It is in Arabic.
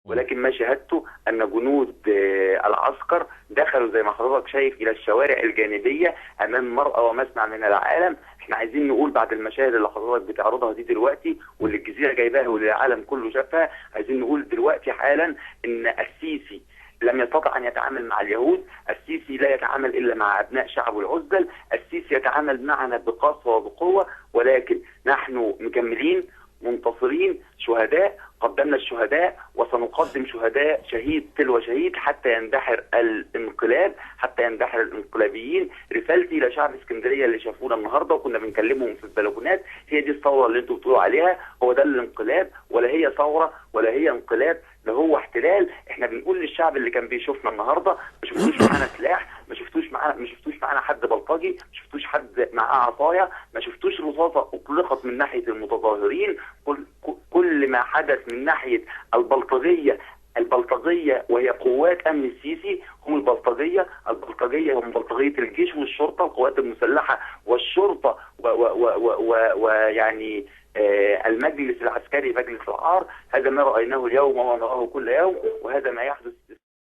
ولكن ما شاهدته أن جنود العسكر دخلوا زي ما حضرتك شايف إلى الشوارع الجانبية أمام مرأى ومسمع من العالم. احنا عايزين نقول بعد المشاهد اللي حضرتك بتعرضها دي دلوقتي واللي الجزيرة جايباها واللي العالم كله شافها، عايزين نقول دلوقتي حالا إن السيسي لم يستطع أن يتعامل مع اليهود، السيسي لا يتعامل إلا مع أبناء شعبه العزل، السيسي يتعامل معنا بقسوة وبقوة، ولكن نحن مكملين منتصرين شهداء، قدمنا الشهداء وسنقدم شهداء، شهيد تلو شهيد حتى يندحر الانقلاب، حتى يندحر الانقلابيين. رسالتي لشعب اسكندريه اللي شافونا النهارده وكنا بنكلمهم في البلكونات، هي دي الثوره اللي انتم بتقولوا عليها، هو ده الانقلاب، ولا هي ثوره ولا هي انقلاب، ده هو احتلال. احنا بنقول للشعب اللي كان بيشوفنا النهارده ما شفتوش معانا سلاح، ما شفتوش معانا حد بلطجي، ما شفتوش حد معاه عصايه، ما شفتوش رصاصه اطلقت من ناحيه المتظاهرين. كل ما حدث من ناحيه البلطجيه وهي قوات امن السيسي هم البلطجيه هم بلطجيه الجيش والشرطه والقوات المسلحه والشرطه ويعني المجلس العسكري مجلس العار. هذا ما رايناه اليوم ونراه كل يوم، وهذا ما يحدث